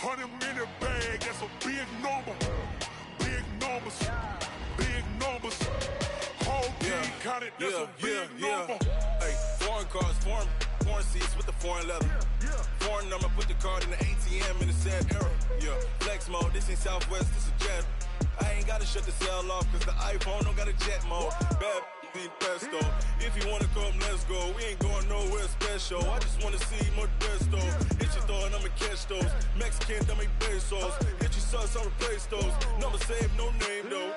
100-minute bag, that's a big number. Big numbers, big numbers. Whole team counted, that's a big number. Hey, foreign cars, foreign seats with the foreign leather. Foreign number, put the card in the ATM in the sad era. Yeah, flex mode, this ain't Southwest, this is jet. I ain't gotta shut the cell off, cause the iPhone don't got a jet mode. Bad need pesto. If you wanna come, let's go. We ain't going nowhere special. I just wanna see more desto. Hit your throw and I'ma catch those. Mexican, dummy pesos. Hit your sus, I'll replace those. Number save, no name though.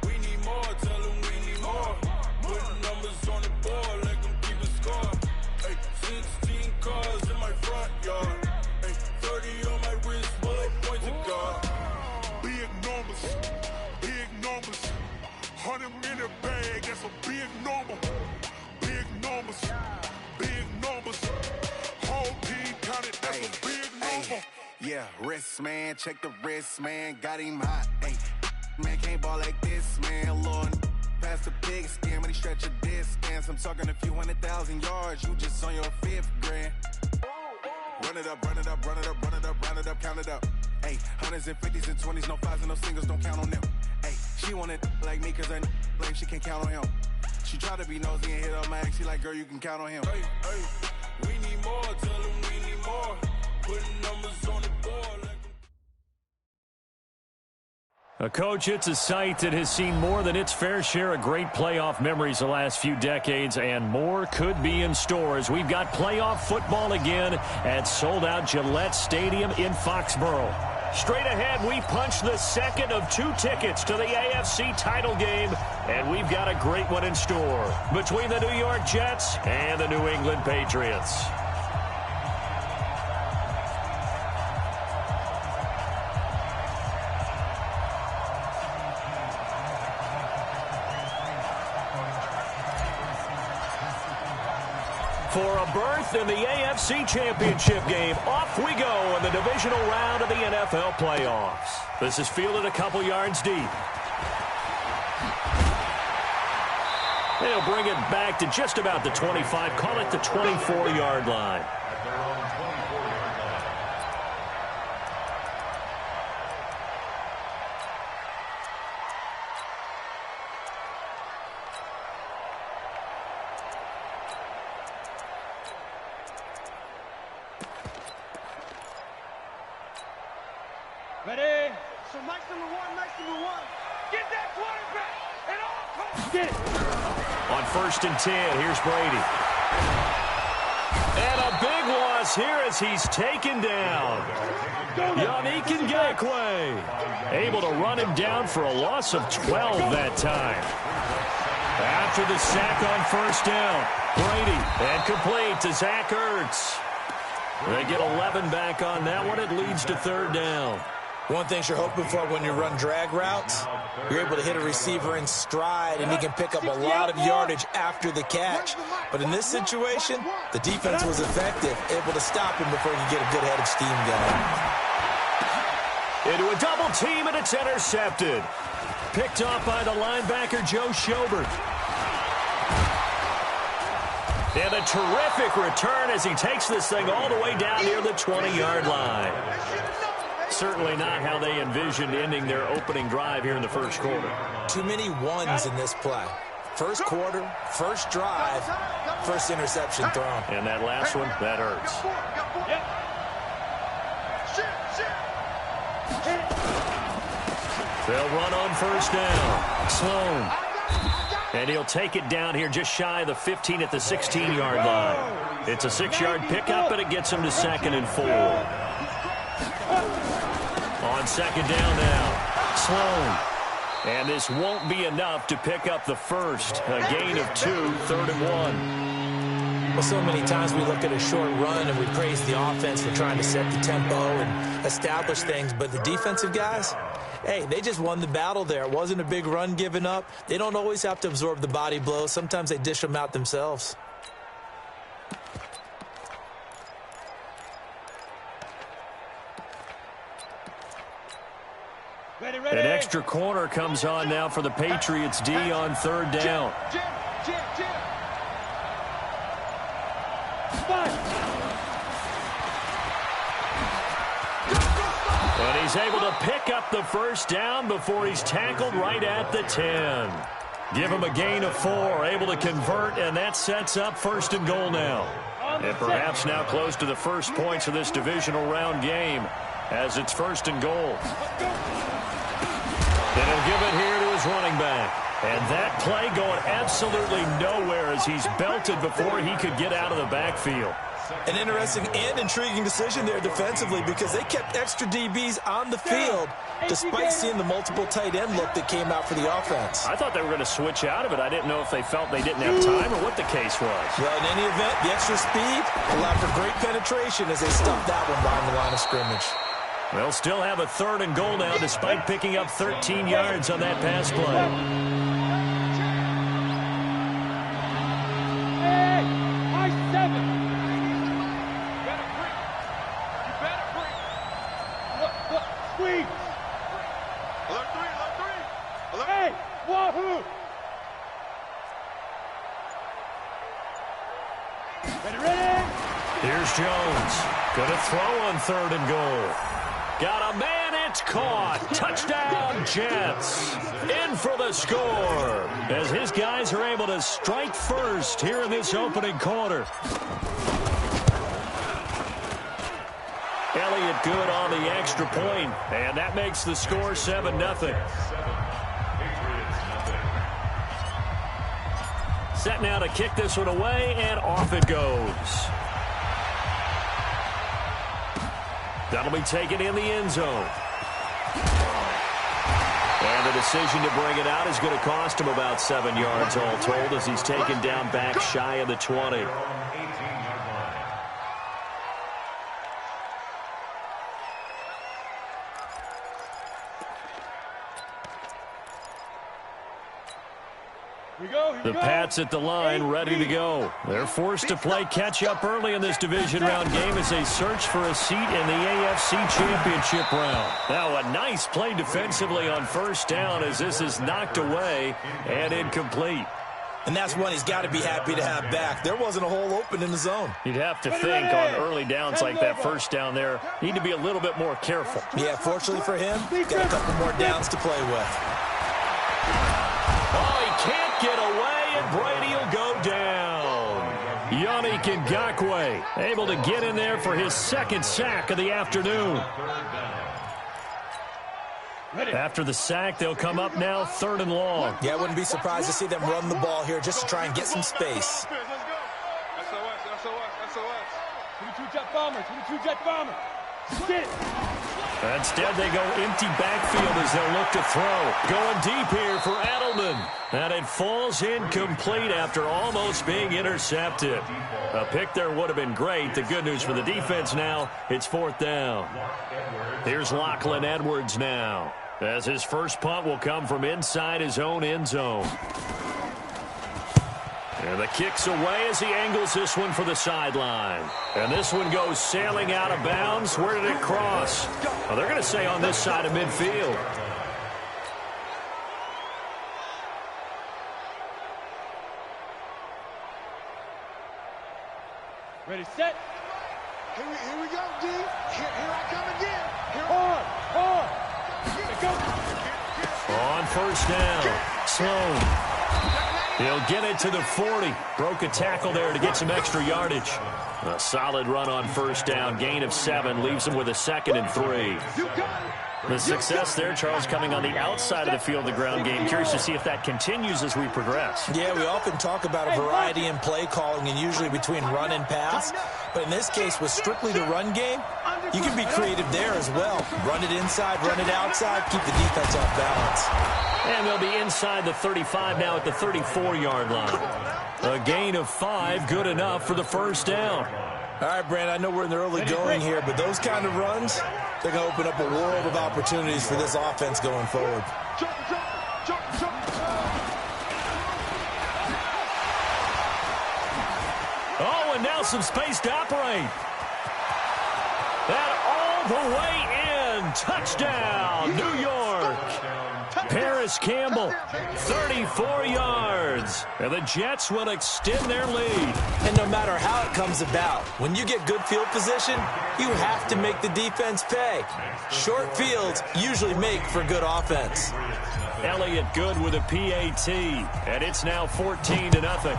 We need more, tell them we need more. Putting numbers on the board, let them keep the score. Hey, 16 cars in my front yard. Hey, 30 on my wrist, bullet point to God. Big numbers, big numbers. 100-minute bag, that's a big number. Big numbers, big numbers. Whole team counted, that's a big number. Yeah, wrist man, check the wrist man, got him hot. Hey, man can't ball like this, man. Lord, past the pig skin when he stretch a distance. I'm talking a few 100,000 yards, you just on your 5th grand. Run it up, run it up, run it up, run it up, round it up, count it up. Hey, hundreds and 50s and 20s, no 5s and no singles, don't count on them. Hey, she wanted like me cause her like she can't count on him. She tried to be nosy and hit her max, she like, girl, you can count on him. Hey, we need more, tell them we need more. Putting numbers on the board. A coach, it's a site that has seen more than its fair share of great playoff memories the last few decades, and more could be in store as we've got playoff football again at sold-out Gillette Stadium in Foxborough. Straight ahead, we punch the second of 2 tickets to the AFC title game, and we've got a great one in store between the New York Jets and the New England Patriots. For a berth in the AFC Championship game, off we go in the divisional round of the NFL playoffs. This is fielded a couple yards deep. They'll bring it back to just about the 25, call it the 24-yard line. Ready? So Mike's number one. Get that quarterback and all comes. Get it. On 1st and 10, here's Brady. And a big loss here as he's taken down. Yannick Ngakoue able to run him down for a loss of 12 that time. After the sack on 1st down, Brady and complete to Zach Ertz. They get 11 back on that one. It leads to 3rd down. One thing you're hoping for when you run drag routes, you're able to hit a receiver in stride, and he can pick up a lot of yardage after the catch. But in this situation, the defense was effective, able to stop him before he could get a good head of steam going. Into a double team, and it's intercepted. Picked off by the linebacker, Joe Schobert. And a terrific return as he takes this thing all the way down near the 20-yard line. Certainly not how they envisioned ending their opening drive here in the first quarter. Too many ones in this play. First quarter, first drive, first interception thrown. And that last one, that hurts. They'll run on 1st down. Sloan. And he'll take it down here just shy of the 15 at the 16-yard line. It's a 6-yard pickup, and it gets him to 2nd and 4. On 2nd down now, Sloan. And this won't be enough to pick up the first. A gain of 2, 3rd and 1. Well, so many times we look at a short run and we praise the offense for trying to set the tempo and establish things. But the defensive guys, hey, they just won the battle there. It wasn't a big run given up. They don't always have to absorb the body blows. Sometimes they dish them out themselves. An extra corner comes on now for the Patriots D on 3rd down. he's able to pick up the first down before he's tackled right at the 10. Give him a gain of 4, able to convert, and that sets up 1st and goal now. And perhaps now close to the first points of this divisional round game as it's 1st and goal. And he'll give it here to his running back. And that play going absolutely nowhere as he's belted before he could get out of the backfield. An interesting and intriguing decision there defensively because they kept extra DBs on the field despite seeing the multiple tight end look that came out for the offense. I thought they were going to switch out of it. I didn't know if they felt they didn't have time or what the case was. Well, in any event, the extra speed allowed for great penetration as they stuffed that one behind the line of scrimmage. They'll still have a 3rd and goal now despite picking up 13 yards on that pass play. Here's Jones. Going to throw on 3rd and goal. Got a man, it's caught. Touchdown, Jets. In for the score as his guys are able to strike first here in this opening quarter. Elliott good on the extra point, and that makes the score 7-0. Set now to kick this one away, and off it goes. That'll be taken in the end zone. And the decision to bring it out is going to cost him about 7 yards all told as he's taken down back shy of the 20. The Pats at the line, ready to go. They're forced to play catch-up early in this division round game as they search for a seat in the AFC Championship round. Now, a nice play defensively on 1st down as this is knocked away and incomplete. And that's one he's got to be happy to have back. There wasn't a hole open in the zone. You'd have to think on early downs like that 1st down there, need to be a little bit more careful. Yeah, fortunately for him, got a couple more downs to play with. Oh, he can't get away, and Brady will go down. Yannick Ngakoue able to get in there for his 2nd sack of the afternoon. After the sack, they'll come up now 3rd and long. Yeah, I wouldn't be surprised to see them run the ball here just to try and get some space. SOS. 22-jet bomber. 22-jet bomber. Get it. Instead, they go empty backfield as they'll look to throw. Going deep here for Edelman. And it falls incomplete after almost being intercepted. A pick there would have been great. The good news for the defense now, it's 4th down. Here's Lachlan Edwards now, as his first punt will come from inside his own end zone. And the kick's away as he angles this one for the sideline. And this one goes sailing out of bounds. Where did it cross? Well, they're going to say on this side of midfield. Ready, set. Here we go, D. Here I come again. Hard. On 1st down, Sloan. He'll get it to the 40. Broke a tackle there to get some extra yardage. A solid run on 1st down. Gain of 7 leaves him with a 2nd and 3. The success there, Charles, coming on the outside of the field, the ground game. Curious to see if that continues as we progress. Yeah, we often talk about a variety in play calling and usually between run and pass. But in this case, with strictly the run game, you can be creative there as well. Run it inside, run it outside, keep the defense off balance. And they'll be inside the 35 now at the 34-yard line. A gain of 5, good enough for the 1st down. All right, Brand, I know we're in the early going here, but those kind of runs, they're going to open up a world of opportunities for this offense going forward. Oh, and now some space to operate. That all the way in. touchdown, New York. Paris Campbell, 34 yards. And the Jets will extend their lead. And no matter how it comes about, when you get good field position, you have to make the defense pay. Short fields usually make for good offense. Elliott Good with a PAT, and it's now 14-0.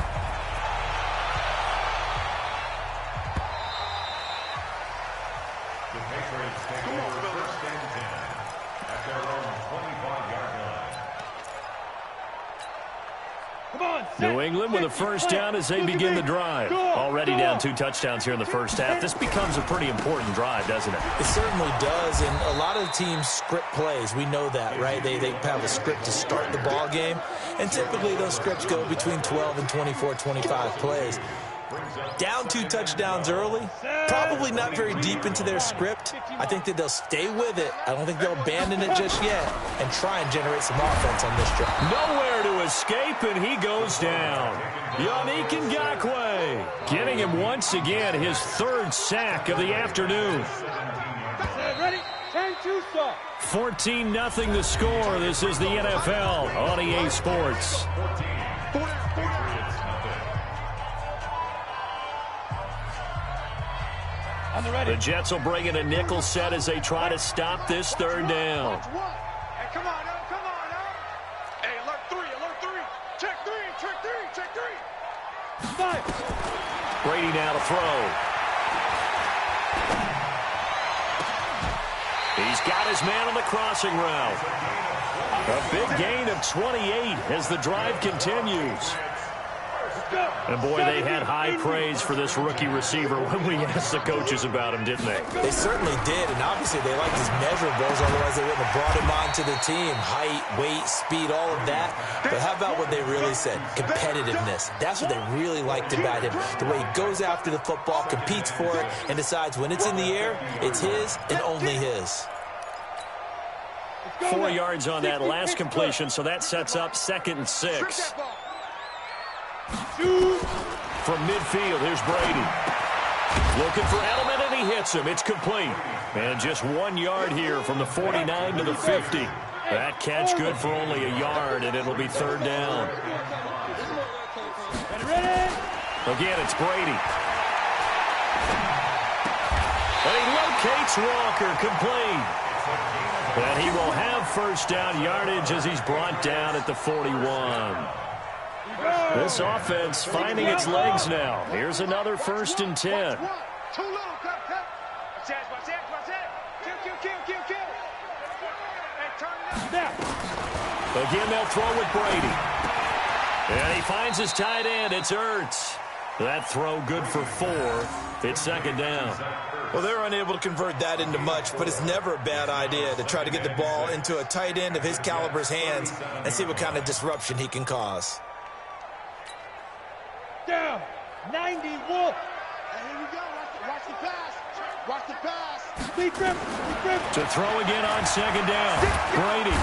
New England with a first down as they begin the drive. Already down 2 touchdowns here in the first half. This becomes a pretty important drive, doesn't it? It certainly does, and a lot of the teams script plays. We know that, right? They have a script to start the ball game, and typically those scripts go between 12 and 24, 25 plays. Down 2 touchdowns early, probably not very deep into their script. I think that they'll stay with it. I don't think they'll abandon it just yet and try and generate some offense on this drive. Nowhere to escape, and he goes down. Yannick Ngakoue getting him once again his 3rd sack of the afternoon. Ready? 10-2 start. 14-0 the score. This is the NFL on EA Sports. The Jets will bring in a nickel set as they try to stop this 3rd down. Hey, come on, come on, Hey, alert 3, alert 3. Check 3, check 3, check 3. 5. Brady now to throw. He's got his man on the crossing route. A big gain of 28 as the drive continues. And, boy, they had high praise for this rookie receiver when we asked the coaches about him, didn't they? They certainly did, and obviously they liked his measurables, otherwise they wouldn't have brought him onto the team. Height, weight, speed, all of that. But how about what they really said? Competitiveness. That's what they really liked about him. The way he goes after the football, competes for it, and decides when it's in the air, it's his and only his. 4 yards on that last completion, so that sets up 2nd and 6. From midfield, here's Brady. Looking for Edelman, and he hits him. It's complete. And just 1 yard here from the 49 to the 50. That catch good for only a yard, and it'll be 3rd down. Again, it's Brady. And he locates Walker, complete. And he will have first down yardage as he's brought down at the 41. This offense finding its legs now. Here's another 1st and 10. Again, they'll throw with Brady. And he finds his tight end. It's Ertz. That throw good for 4. It's 2nd down. Well, they're unable to convert that into much, but it's never a bad idea to try to get the ball into a tight end of his caliber's hands and see what kind of disruption he can cause. Down, 90 Wolf. Hey, here we go. Watch the pass. Watch the pass. Speed grip. To throw again on 2nd down. Brady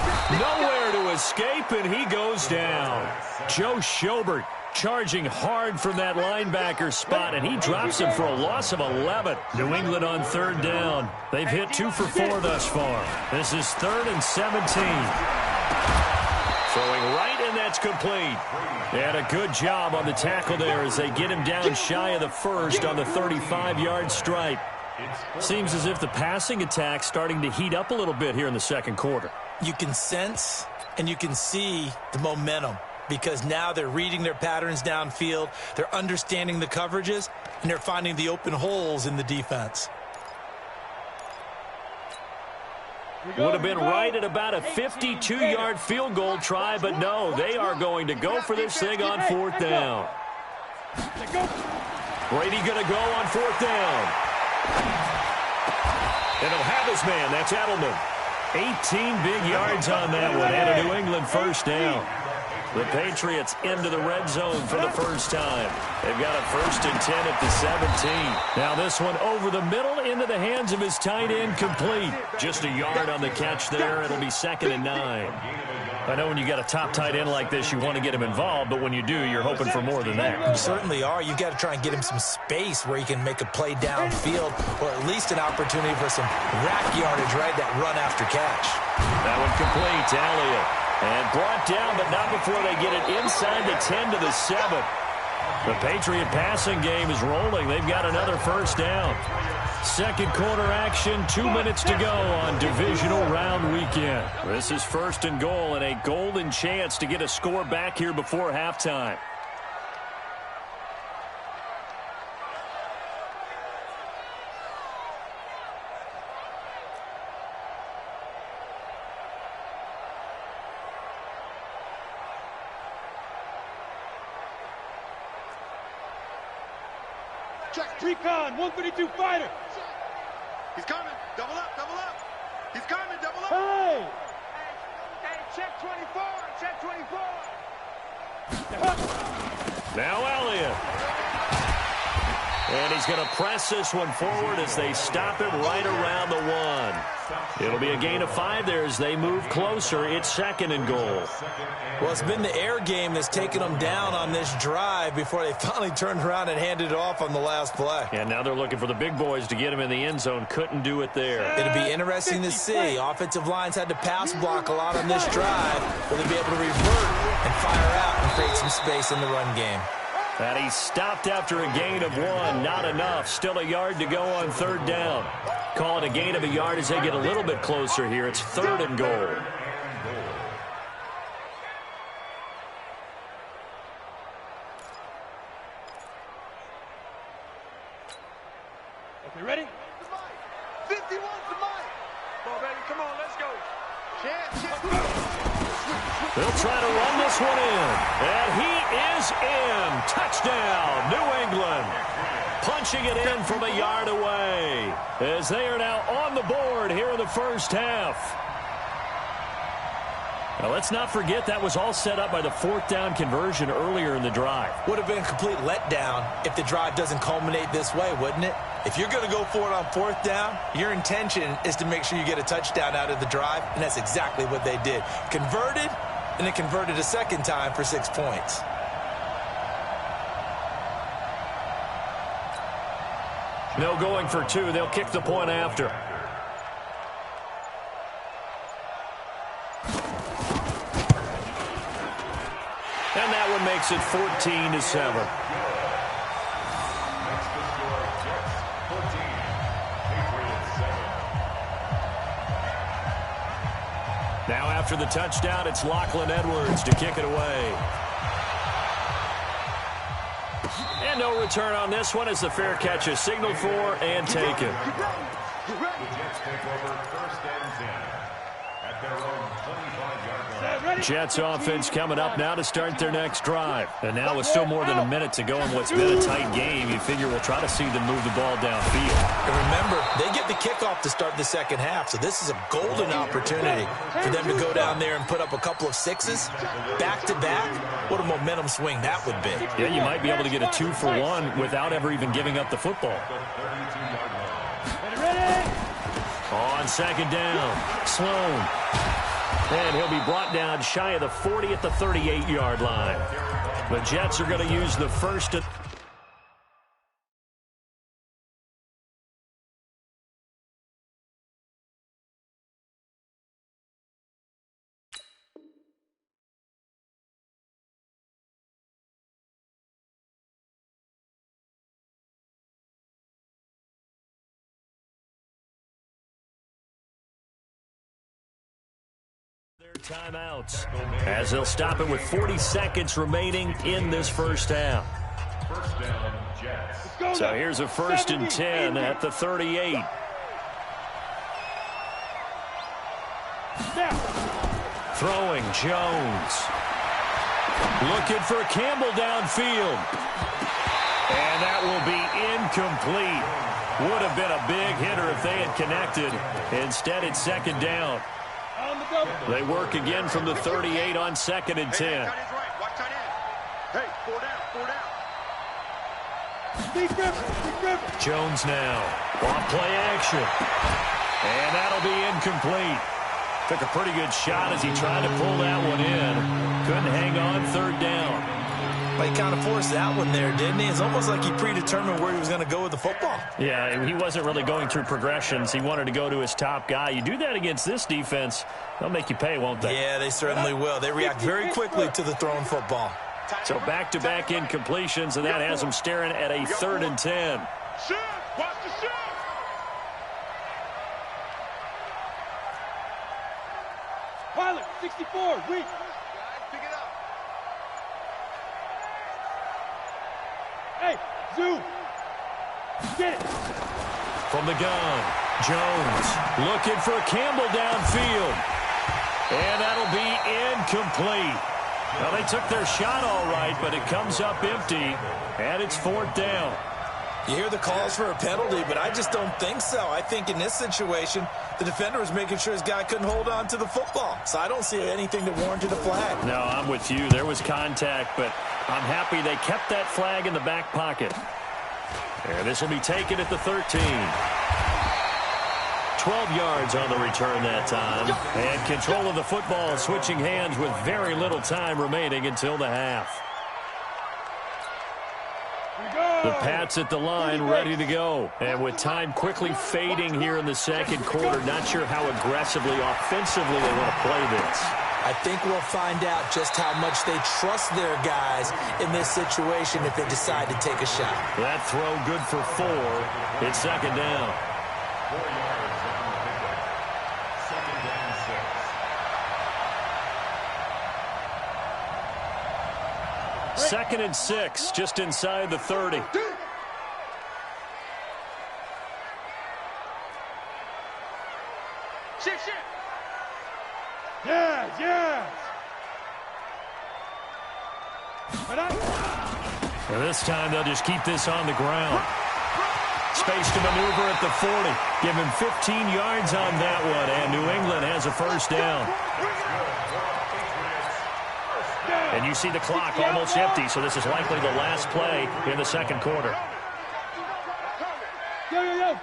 nowhere to escape, and he goes down. Joe Schobert charging hard from that linebacker spot, and he drops him for a loss of 11. New England on 3rd down. They've hit 2 for 4 thus far. This is 3rd and 17. Throwing right, and that's complete. And a good job on the tackle there as they get him down shy of the 1st on the 35-yard stripe. Seems as if the passing attack's starting to heat up a little bit here in the 2nd quarter. You can sense and you can see the momentum because now they're reading their patterns downfield, they're understanding the coverages, and they're finding the open holes in the defense. Would have been right at about a 52-yard field goal try, but no, they are going to go for this thing on 4th down. Brady going to go on 4th down. And he'll have his man. That's Edelman. 18 big yards on that one, and a New England first down. The Patriots into the red zone for the first time. They've got a 1st and 10 at the 17. Now this one over the middle into the hands of his tight end, complete. Just a yard on the catch there. It'll be 2nd and 9. I know when you got a top tight end like this, you want to get him involved, but when you do, you're hoping for more than that. You certainly are. You've got to try and get him some space where he can make a play downfield, or at least an opportunity for some rack yardage, right? That run after catch. That one complete to Elliott. And brought down, but not before they get it inside the 10 to the 7. The Patriot passing game is rolling. They've got another first down. Second quarter action, 2 minutes to go on divisional round weekend. This is 1st and goal and a golden chance to get a score back here before halftime. Check, recon, 132 fighter. He's coming. Double up, double up. He's coming, double up. Hey! Hey, check 24, check 24. Now Elliott. And he's going to press this one forward as they stop it right around the 1. It'll be a gain of 5 there as they move closer. It's 2nd and goal. Well, it's been the air game that's taken them down on this drive before they finally turned around and handed it off on the last play. And now they're looking for the big boys to get him in the end zone. Couldn't do it there. It'll be interesting to see. Offensive lines had to pass block a lot on this drive. Will they be able to revert and fire out and create some space in the run game? And he stopped after a gain of 1. Not enough. Still a yard to go on 3rd down. Call it a gain of a yard as they get a little bit closer here. It's 3rd and goal. Okay, ready? 51's the mic. Come on, baby, come on, let's go. They'll try to run this one in. And he is in. Touchdown, New England. Punching it in from a yard away as they are now on the board here in the first half. Now, let's not forget that was all set up by the 4th down conversion earlier in the drive. Would have been a complete letdown if the drive doesn't culminate this way, wouldn't it? If you're going to go for it on 4th down, your intention is to make sure you get a touchdown out of the drive, and that's exactly what they did. Converted, and then converted a second time for 6 points. No going for 2. They'll kick the point after. And that one makes it 14-7. Now after the touchdown, it's Lachlan Edwards to kick it away. And no return on this one as the fair catch is signaled for and taken. Jets offense coming up now to start their next drive. And now with still more than a minute to go in what's been a tight game, you figure we'll try to see them move the ball downfield. And remember, they get the kickoff to start the second half, so this is a golden opportunity for them to go down there and put up a couple of 6s back-to-back. What a momentum swing that would be. Yeah, you might be able to get a 2-for-1 without ever even giving up the football. On 2nd down, Sloan. And he'll be brought down shy of the 40 at the 38-yard line. The Jets are going to use the first. Timeouts as they'll stop it with 40 seconds remaining in this first half. So here's a 1st and 10 at the 38. Throwing Jones. Looking for Campbell downfield. And that will be incomplete. Would have been a big hitter if they had connected. Instead, it's 2nd down. They work again from the 38 on 2nd and 10. Hey, 4 down, 4 down. Jones now. Off play action. And that'll be incomplete. Took a pretty good shot as he tried to pull that one in. Couldn't hang on, third down. But he kind of forced that one there, didn't he? It's almost like he predetermined where he was going to go with the football. Yeah, he wasn't really going through progressions. He wanted to go to his top guy. You do that against this defense, they'll make you pay, won't they? Yeah, they certainly will. They react very quickly to the thrown football. So back-to-back incompletions, and that has them staring at a 3rd and 10. Shift! Watch the shift! Pilot, 64, weak. Pick it up. Hey, Zoo. Get it. From the gun, Jones looking for Campbell downfield. And that'll be incomplete. Well, they took their shot all right, but it comes up empty, and it's 4th down. You hear the calls for a penalty, but I just don't think so. I think in this situation, the defender was making sure his guy couldn't hold on to the football. So I don't see anything that warranted a flag. No, I'm with you. There was contact, but I'm happy they kept that flag in the back pocket. And this will be taken at the 13. 12 yards on the return that time. And control of the football switching hands with very little time remaining until the half. The Pats at the line, ready to go. And with time quickly fading here in the second quarter, not sure how aggressively, offensively they want to play this. I think we'll find out just how much they trust their guys in this situation if they decide to take a shot. That throw good for 4. It's 2nd down. 4 yards on the pickup. 2nd down 6. 2nd and 6, just inside the 30. Shift. Yes, yes. And this time they'll just keep this on the ground. Space to maneuver at the 40. Give him 15 yards on that one, and New England has a 1st down. And you see the clock almost empty, so this is likely the last play in the second quarter.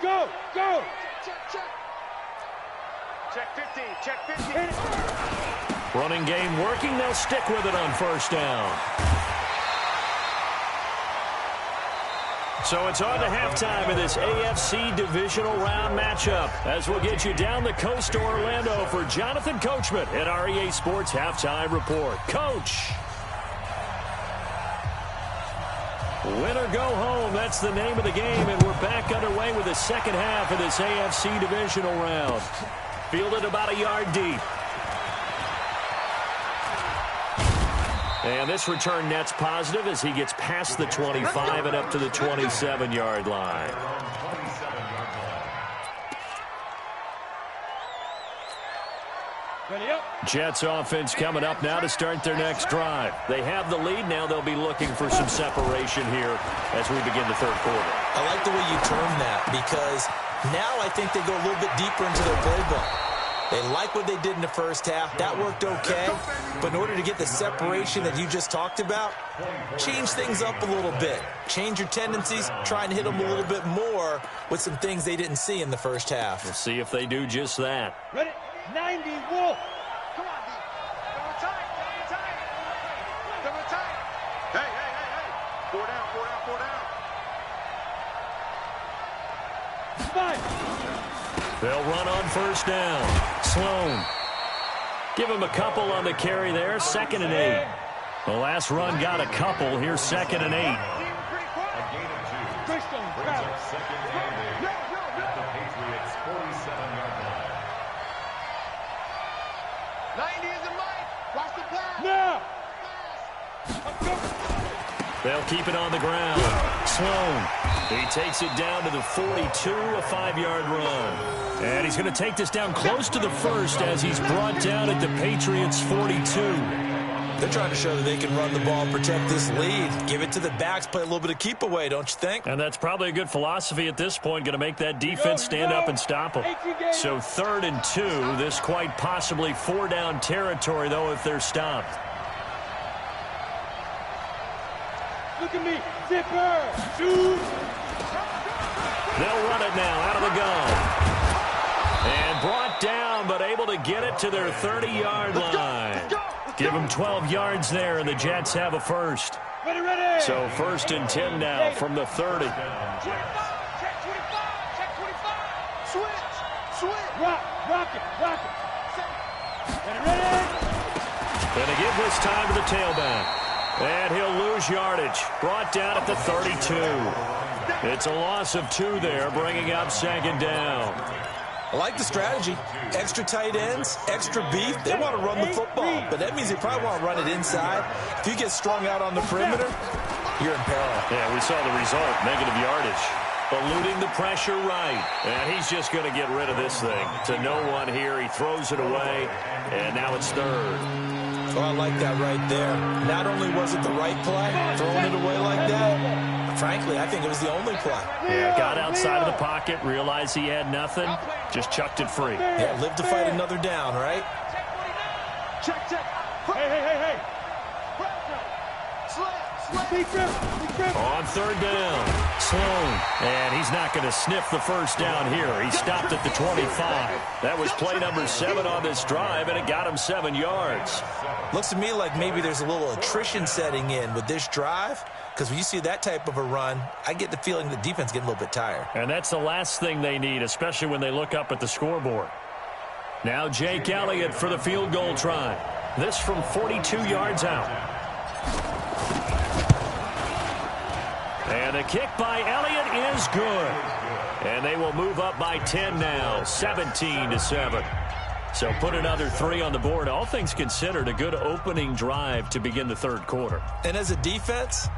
Go. Check 15, check 15. Running game working. They'll stick with it on 1st down. So it's on to halftime of this AFC divisional round matchup as we'll get you down the coast to Orlando for Jonathan Coachman at our EA Sports Halftime Report. Coach. Win or go home, that's the name of the game, and we're back underway with the second half of this AFC divisional round. Fielded about a yard deep. And this return net's positive as he gets past the 25 and up to the 27-yard line. Jets offense coming up now to start their next drive. They have the lead. Now they'll be looking for some separation here as we begin the third quarter. I like the way you term that because now I think they go a little bit deeper into their playbook. They like what they did in the first half. That worked okay. But in order to get the separation that you just talked about, change things up a little bit. Change your tendencies, try and hit them a little bit more with some things they didn't see in the first half. We'll see if they do just that. Ready? 90, Wolf. Come on, D. Double tight. Double tight. Hey. 4 down. 5. They'll run on 1st down. Sloan. Give him a couple on the carry there. 2nd and 8. The last run got a couple. Here's 2nd and 8. A gain of 2. Brings up 2nd and 8 at the Patriots' 47-yard line. 90 is the mic. Watch the pass. Now. They'll keep it on the ground. Sloan. He takes it down to the 42, a 5-yard run. And he's going to take this down close to the 1st as he's brought down at the Patriots' 42. They're trying to show that they can run the ball and protect this lead. Give it to the backs, play a little bit of keep away, don't you think? And that's probably a good philosophy at this point, going to make that defense stand up and stop them. So 3rd and 2, this quite possibly 4-down territory, though, if they're stopped. Look at me. Zipper. Shoot. They'll run it now out of the gun. And brought down, but able to get it to their 30-yard line. Give them 12 yards there, and the Jets have a first. Ready, ready. So 1st and 10 now from the 30. 25. Check 25. Check 25. Switch. Rock it. Ready, ready. Gonna give this time to the tailback. And he'll lose yardage. Brought down at the 32. It's a loss of 2 there, bringing up 2nd down. I like the strategy. Extra tight ends, extra beef. They want to run the football, but that means they probably want to run it inside. If you get strung out on the perimeter, you're in peril. Yeah, we saw the result, negative yardage. Eluding the pressure right. And he's just going to get rid of this thing. To no one here. He throws it away, and now it's 3rd. Oh, I like that right there. Not only was it the right play, throwing it away like that, frankly, I think it was the only play. Yeah, got outside of the pocket, realized he had nothing, just chucked it free. Yeah, live to fight another down, right? Check. Hey. Big grip. On 3rd down, Sloan. And he's not going to sniff the first down here. He stopped at the 25. That was play number 7 on this drive, and it got him 7 yards. Looks to me like maybe there's a little attrition setting in with this drive, because when you see that type of a run, I get the feeling the defense getting a little bit tired. And that's the last thing they need, especially when they look up at the scoreboard. Now Jake Elliott for the field goal try. This from 42 yards out. And a kick by Elliott is good. And they will move up by 10 now, 17-7. So put another 3 on the board. All things considered, a good opening drive to begin the 3rd quarter. And as a defense,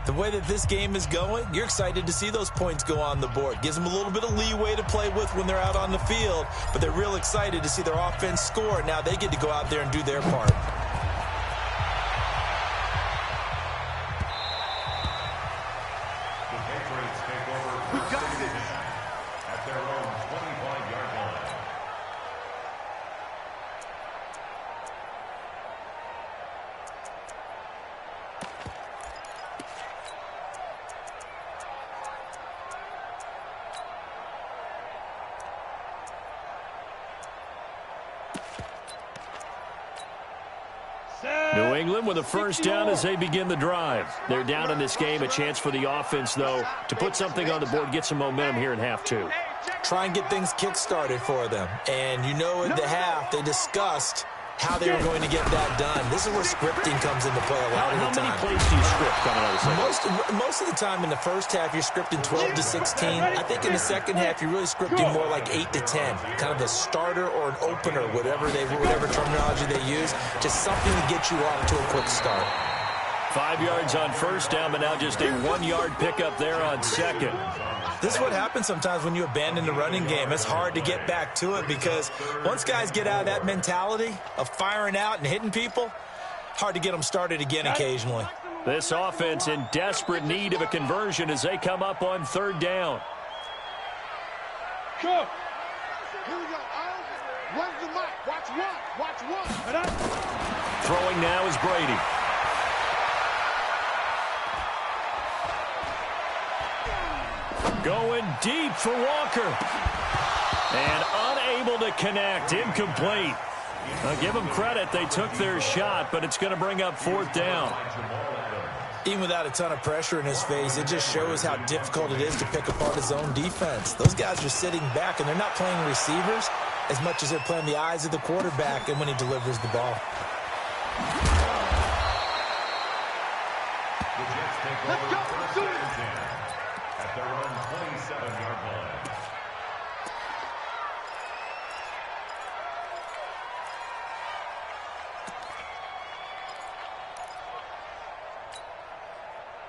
the way that this game is going, you're excited to see those points go on the board. Gives them a little bit of leeway to play with when they're out on the field, but they're real excited to see their offense score. Now they get to go out there and do their part. New England with a first down as they begin the drive. They're down in this game. A chance for the offense, though, to put something on the board, get some momentum here in half 2. Try and get things kick-started for them. And you know at the half, they discussed how they were going to get that done. This is where scripting comes into play a lot of the time. How many plays do you script coming out of the second? Most of the time in the first half, you're scripting 12 to 16. I think in the second half, you're really scripting more like 8 to 10. Kind of a starter or an opener, whatever terminology they use. Just something to get you off to a quick start. 5 yards on first down, but now just a 1-yard pickup there on 2nd. This is what happens sometimes when you abandon the running game. It's hard to get back to it because once guys get out of that mentality of firing out and hitting people, hard to get them started again occasionally. This offense in desperate need of a conversion as they come up on 3rd down. Go. Here we go. Where's the mic? Watch one. Throwing now is Brady. Going deep for Walker. And unable to connect. Incomplete. I'll give them credit. They took their shot, but it's going to bring up 4th down. Even without a ton of pressure in his face, it just shows how difficult it is to pick apart his own defense. Those guys are sitting back, and they're not playing receivers as much as they're playing the eyes of the quarterback and when he delivers the ball. Let's go. At their own 27-yard line.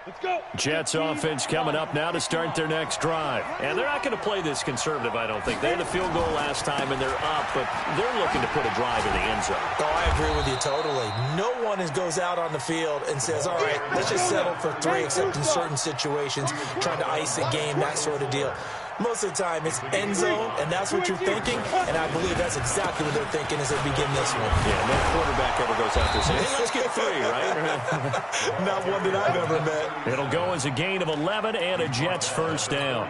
Let's go. Jets offense coming up now to start their next drive. And they're not going to play this conservative, I don't think. They had a field goal last time, and they're up, but they're looking to put a drive in the end zone. Oh, I agree with you totally. No one goes out on the field and says, all right, let's just settle for 3, except in certain situations, trying to ice a game, that sort of deal. Most of the time, it's end zone, and that's what you're thinking, and I believe that's exactly what they're thinking as they begin this one. Yeah, no quarterback ever goes out there saying, hey, let's get 3, right? Not one that I've ever met. It'll go as a gain of 11 and a Jets first down.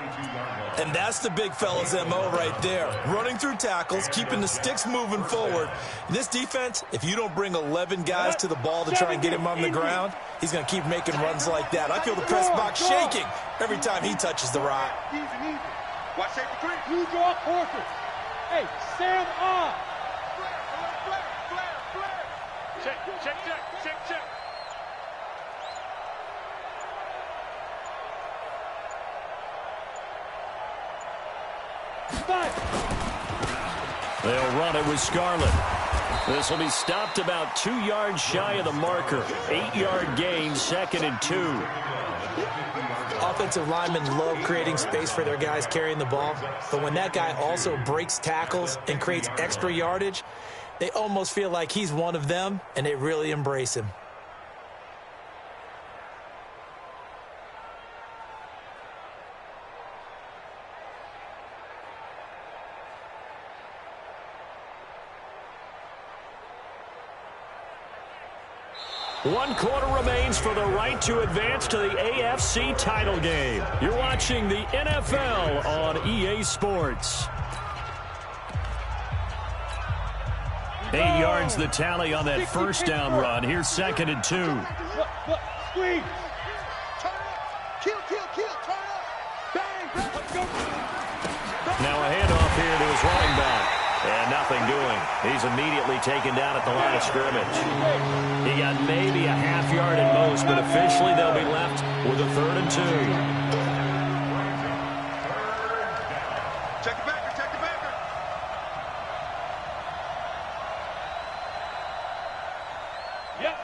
And that's the big fella's MO right there. Running through tackles, keeping the sticks moving forward. This defense, if you don't bring 11 guys to the ball to try and get him on the ground, he's going to keep making runs like that. I feel the press box shaking every time he touches the rock. Easy. Watch safety 3. You draw quarter. Hey, Sam on. Check. They'll run it with Scarlett. This will be stopped about 2 yards shy of the marker. 8-yard gain, 2nd and 2. Offensive linemen love creating space for their guys carrying the ball, but when that guy also breaks tackles and creates extra yardage, they almost feel like he's one of them, and they really embrace him. One quarter remains for the right to advance to the AFC title game. You're watching the NFL on EA Sports. 8 yards the tally on that first down run. Here's 2nd and 2. Squeeze. Turn up. Kill. Turn up. Bang. Now a handoff here to his running back. And nothing doing. He's immediately taken down at the line of scrimmage. He got maybe a half yard at most, but officially they'll be left with a 3rd and 2. Check it back. Yep.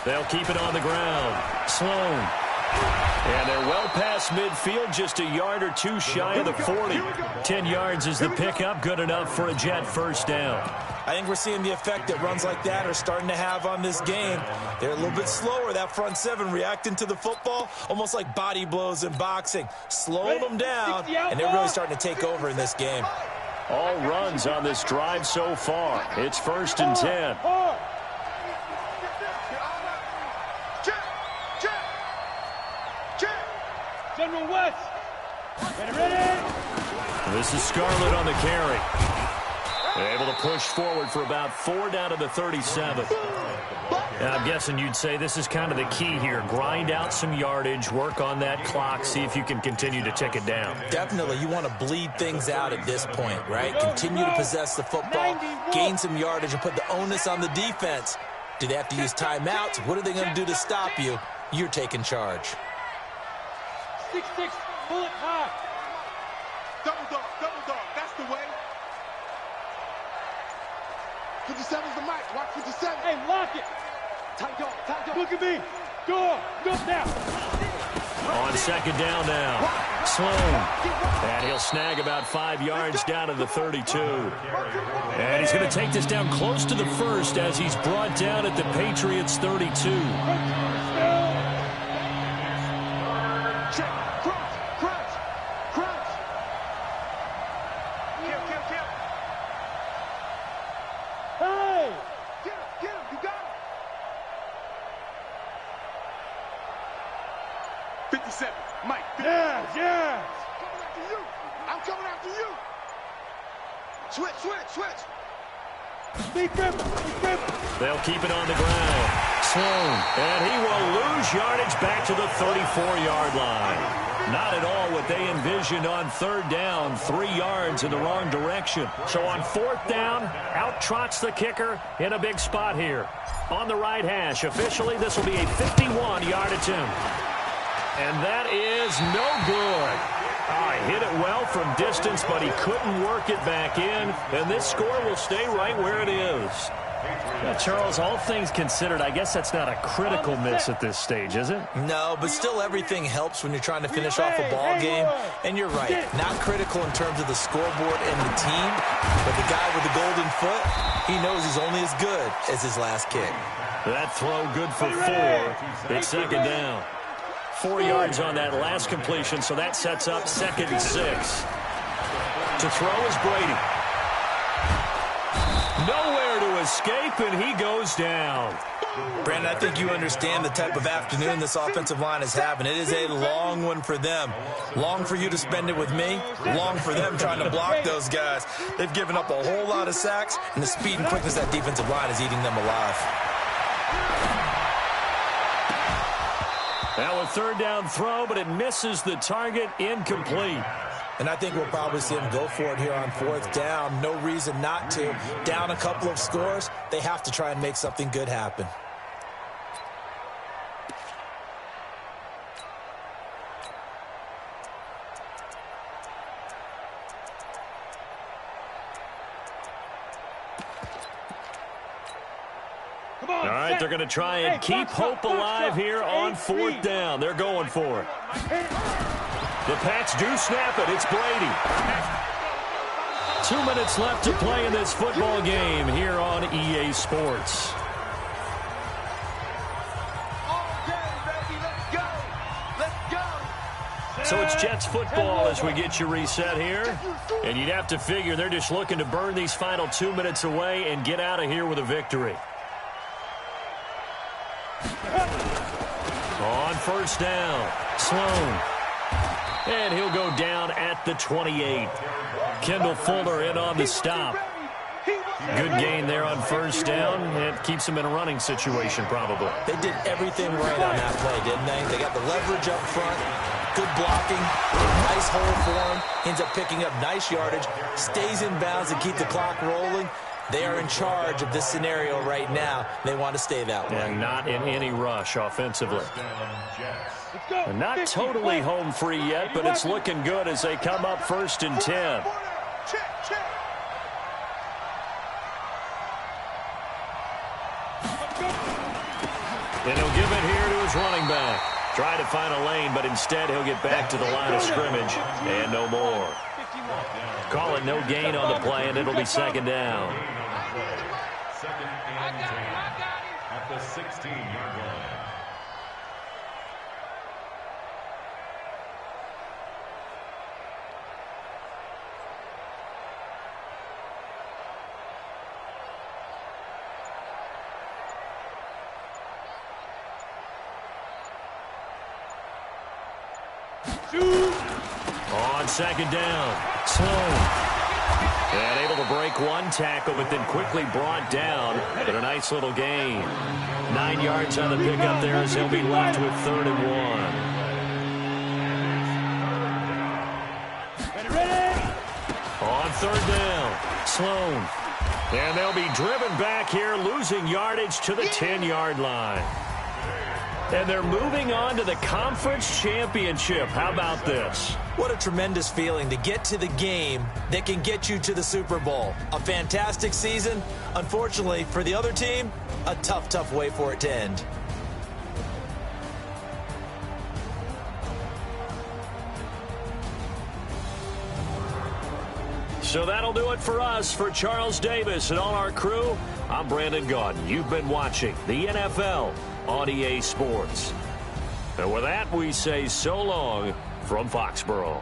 They'll keep it on the ground. Sloan. And they're well past midfield, just a yard or 2 shy of the 40. 10 yards is the pickup, good enough for a Jet first down. I think we're seeing the effect that runs like that are starting to have on this game. They're a little bit slower, that front 7 reacting to the football, almost like body blows in boxing. Slowing them down, and they're really starting to take over in this game. All runs on this drive so far. It's 1st and 10. General West. Ready. This is Scarlett on the carry. Able to push forward for about 4 down to the 37. Now, I'm guessing you'd say this is kind of the key here. Grind out some yardage, work on that clock, see if you can continue to tick it down. Definitely. You want to bleed things out at this point, right? Continue to possess the football, gain some yardage, and put the onus on the defense. Do they have to use timeouts? What are they going to do to stop you? You're taking charge. 6-6, bullet high. Double dog, that's the way. 57's the mic, watch 57. Hey, lock it. Tight dog. Look at me. Go now. On 2nd down now. Sloan. And he'll snag about 5 yards down to the 32. And he's going to take this down close to the 1st as he's brought down at the Patriots' 32. They'll keep it on the ground. Sloan. And he will lose yardage back to the 34-yard line. Not at all what they envisioned on 3rd down. 3 yards in the wrong direction. So on 4th down, out trots the kicker in a big spot here. On the right hash. Officially, this will be a 51-yard attempt. And that is no good. He hit it well from distance, but he couldn't work it back in. And this score will stay right where it is. Now, Charles, all things considered, I guess that's not a critical miss at this stage, is it? No, but still everything helps when you're trying to finish off a ball game. And you're right, not critical in terms of the scoreboard and the team, but the guy with the golden foot, he knows he's only as good as his last kick. That throw good for 4. It's 2nd down. 4 yards on that last completion, so that sets up 2nd and 6. To throw is Brady. Nowhere to escape, and he goes down. Brandon, I think you understand the type of afternoon this offensive line is having. It is a long one for them. Long for you to spend it with me. Long for them trying to block those guys. They've given up a whole lot of sacks, and the speed and quickness of that defensive line is eating them alive. Now a 3rd down throw, but it misses the target, incomplete. And I think we'll probably see them go for it here on 4th down. No reason not to. Down a couple of scores, they have to try and make something good happen. All right, they're going to try and keep hope alive here on 4th down. They're going for it. The Pats do snap it. It's Brady. 2 minutes left to play in this football game here on EA Sports. So it's Jets football as we get you reset here. And you'd have to figure they're just looking to burn these final 2 minutes away and get out of here with a victory. On 1st down, Sloan. And he'll go down at the 28. Kendall Fuller in on the stop. Good gain there on 1st down. It keeps him in a running situation, probably. They did everything right on that play, didn't they? They got the leverage up front, good blocking, nice hole for him, ends up picking up nice yardage, stays in bounds and keep the clock rolling. They are in charge of this scenario right now. They want to stay that way. And not in any rush offensively. They're not totally home free yet, but it's looking good as they come up 1st and 10. And he'll give it here to his running back. Try to find a lane, but instead he'll get back to the line of scrimmage and no more. Call it no gain on the play, and it'll be 2nd down. 2nd and 10 at the 16-yard line. On 2nd down, Sloan. And able to break one tackle, but then quickly brought down. But a nice little gain. 9 yards on the pickup there as he'll be left with 3rd and 1. On 3rd down, Sloan. And they'll be driven back here, losing yardage to the 10-yard line. And they're moving on to the conference championship. How about this? What a tremendous feeling to get to the game that can get you to the Super Bowl. A fantastic season. Unfortunately, for the other team, a tough, tough way for it to end. So that'll do it for us. For Charles Davis and all our crew, I'm Brandon Gaudin. You've been watching the NFL on EA Sports. And with that, we say so long from Foxborough.